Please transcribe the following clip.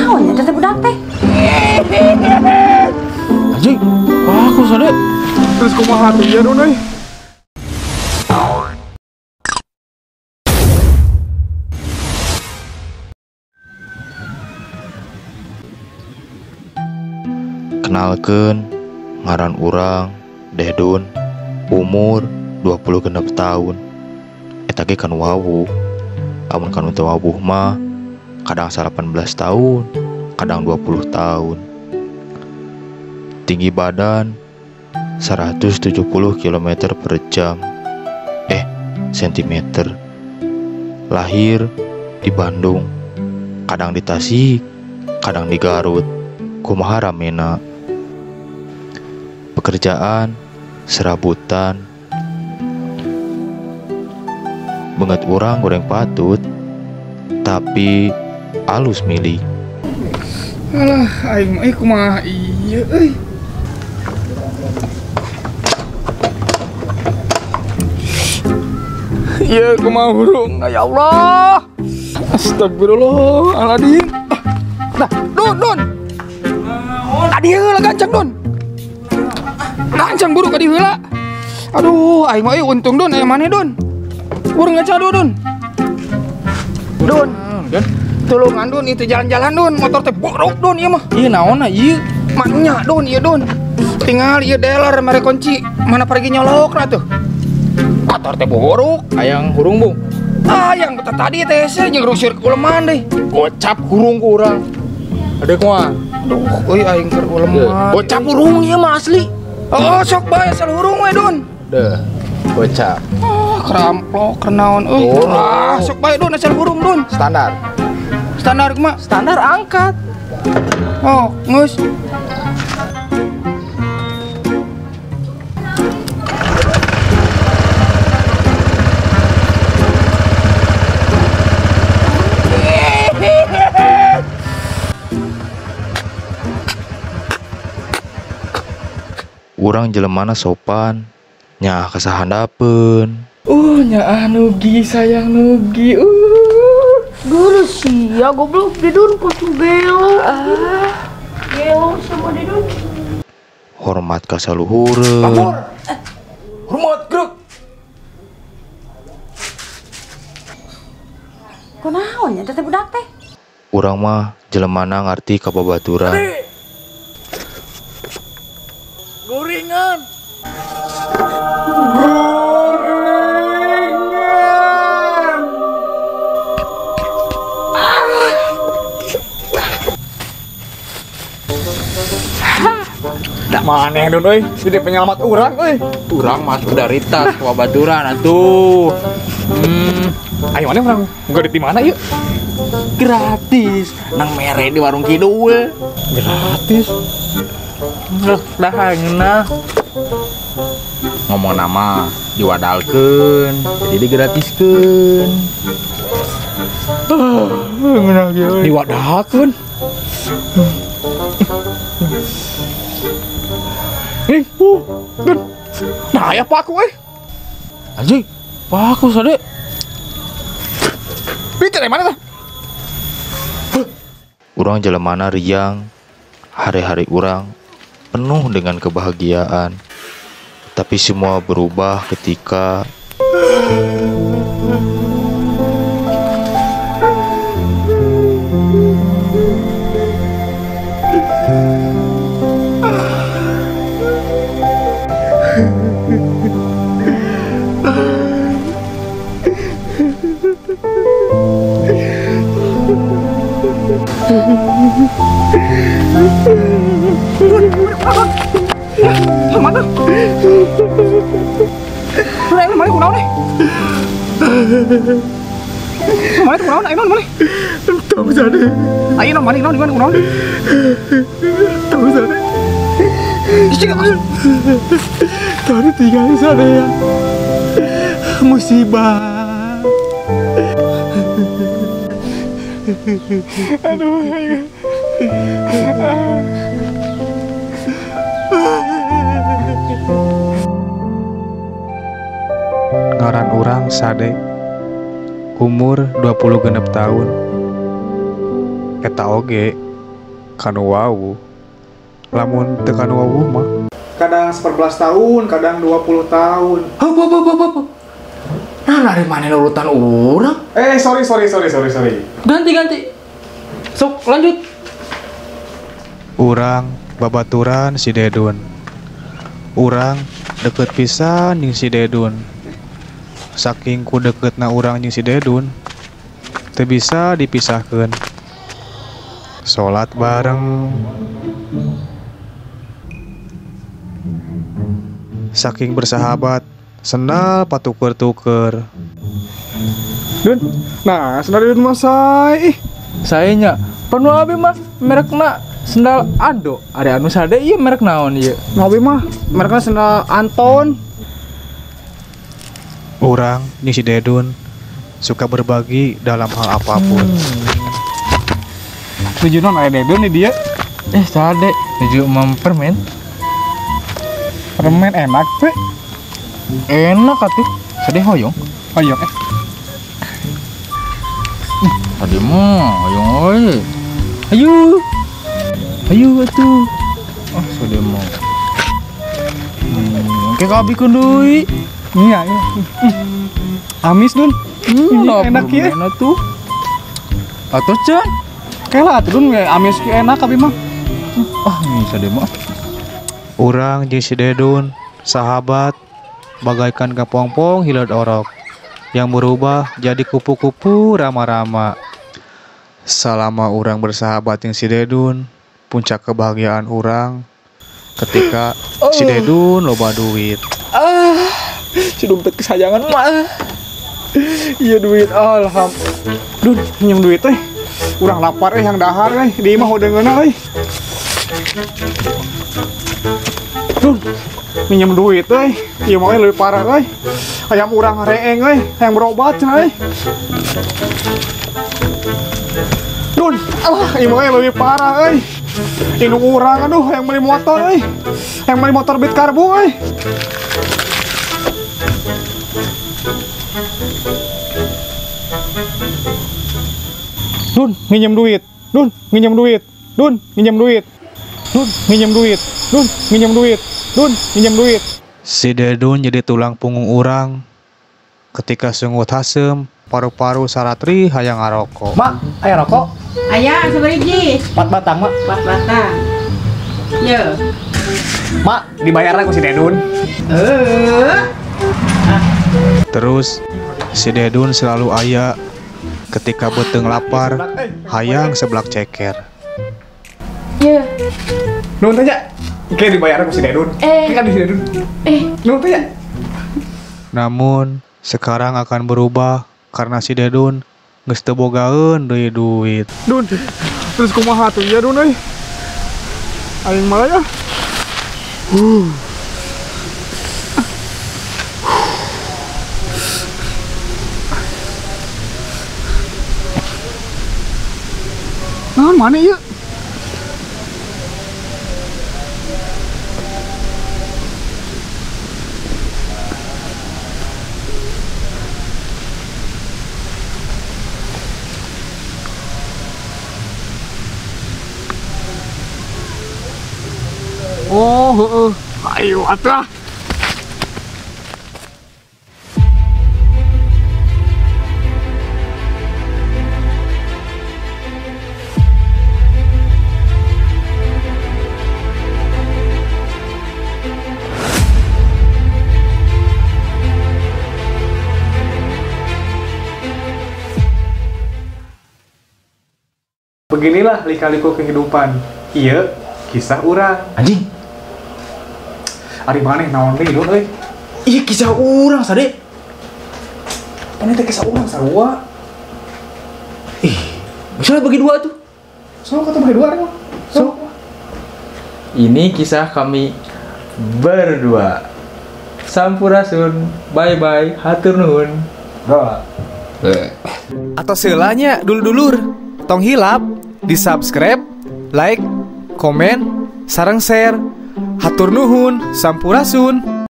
Kunaon ya teh budak teh? Anjing, aku sadek. Terus kumaha tuh ya Don euy? Kenalkeun, ngaran urang Dedun, umur 26 tahun. Eta ge kan wawuh. Amun kan teu wawuh mah kadang 18 tahun, kadang 20 tahun. Tinggi badan 170 km per jam. Sentimeter. Lahir di Bandung, kadang di Tasik, kadang di Garut. Kumaha ramena. Pekerjaan serabutan. Banget orang goreng patut, tapi alus milih. Alah, aing mah kumaha ieu euy. Iya, kumaha hurung, ya Allah. Astagfirullahaladzim. Nah, Don. Tadi heula gancang Don. Gancang buru ka di heula. Aduh, aing mah untung Don, aya maneh Don. Urang ngacado Don. Don. Tulungan Don, itu jalan-jalan Don, motor teh borok Don ieu mah. Ieu naonna ieu? Mannya Don, ieu Don. Tinggal ieu dealer mere kunci, mana pergi nyolokna tuh. Motor teh borok, hayang hurung Bung. Hayang tadi teh jeung rusir ke uleman deh. Gocap hurung ku urang. Ada kumaha? Aduh, euy aing keur uleman. Gocap hurung ieu mah asli. Oh, sok bae asal hurung we Don. Deh, gocap. Keramplok, kenaon euy. Sok bae Don asal hurung Don. Standar. Standar mah Standar angkat. oh, geus. Urang jelemana sopan, nya kasahandapeun. Nya Nugi sayang Nugi. Dulu sih ya goblok Dedun kudu belok. Belok sama Dedun. Hormat ka saluhureun. Hormat gerak. Kunaon ya teh budak teh? Urang mah jelemana ngarti ka babaturan. Gorengan. Da maneh Don euy, jadi penyelamat urang euy. Urang mah solidaritas ke babaturan atuh. Ayo maneh urang nggodit di mana yuk? Gratis. Nang mere di warung kidul. Gratis. Dah hayeuna. Ngomong nama diwadalkeun, jadi digratiskeun. Ngeunah ge euy. Diwadalkeun. Nih, Don. Nah, ya Pak aku Anjing, aku sadek. Bicara dari mana tuh? Urang jelemana riang. Hari-hari urang penuh dengan kebahagiaan. Tapi semua berubah ketika Mana? Mana kunaon nih? Mana kunaon? Ayo mana? Tahu sana. Ayo mana kunaon? Tahu sana. Isi apa? Tadi tinggal di sana ya. Musibah. Aduh, ayo. Ngaran urang Sade, umur 26 tahun. Eta oge kanu wau. Lamun teu kanu wau mah Kadang 11 tahun, kadang 20 tahun. Hop. Nah, dari mana urutan orang? Sorry. Ganti. Sok, lanjut. urang babaturan si Dedun. Urang deket pisan jeung si Dedun. Saking ku deketna urang jeung si Dedun, teu bisa dipisahkeun. Salat bareng, saking bersahabat, sendal patuker-tuker. Dun, nah sendal Dun masai. Sayanya penuh abi mah merekna sendal Ado. Ada anu sade ieu merek naon ieu? Ngopi mah, mereka sendal Anton. Urang jeung si Dedun suka berbagi dalam hal apapun. Tujuh non ada Dun nih dia. Sade nuju mempermen. Permen enak teh. Enak atuh. Sade hoyong. Ayo Tadi mah hoyong euy. Ayo atuh. Sade mah. Oke kabikeun deui. Iya. Amis Dun. Enak ya. Enak tuh. Atuh can. Kayak tuh Dun amis enak tapi mah. Ini sade mah. Urang jeung si Dedun sahabat bagaikan kapompong hilad orok yang berubah jadi kupu-kupu rama-rama. Selama urang bersahabat jeung si Dedun, puncak kebahagiaan urang ketika si Dedun loba duit. Si dompet kesayangan mah. Iya duit alhamdulillah. Dun, minjem duit teh. Urang lapar yang dahar di imah udah ngeuna Dun, minjem duit Iya mah lebih parah Ayam urang reeng yang berobat Dun, iya mah lebih parah Indung urang aduh yang beli motor Yang beli motor Beat Karbu Dun, minjem duit. Dun, minjem duit. Dun, minjem duit. Dun, minjem duit. Dun, minjem duit. Dun, minjem duit. Si Dedun jadi tulang punggung urang ketika sungut hasem, paru-paru saratri hayang ngarokok. Mak, aya rokok? Aya sabariji? 4 batang, Mak. 4 batang. Ye. Mak, dibayar aku si Dedun. Terus si Dedun selalu aya ketika beteng lapar, hayang seblak ceker. Ye. Nun tanya. Oke, dibayar aku si Dedun. Kan di si Dedun. Nun tanya. Namun sekarang akan berubah karena si Dedun geus teu bogaeun deui duit. Dun, terus kumaha tuh ya Dun aing malah ya. Nah, mana ya? Oh, ayo atuh. Beginilah lika-liku kehidupan. Iya, kisah urang. Anjing. Ari maneh naon deui Dun Iya kisah urang sade. Ini teh kisah urang sarua. Misalnya bagi dua tuh. So kata bagi dua kan? So. Ini kisah kami berdua. Sampurasun. Bye-bye. Hatur nuhun. Atau seulanya dulur-dulur tong hilap di subscribe, like, komen, sareng share. Hatur nuhun, sampurasun.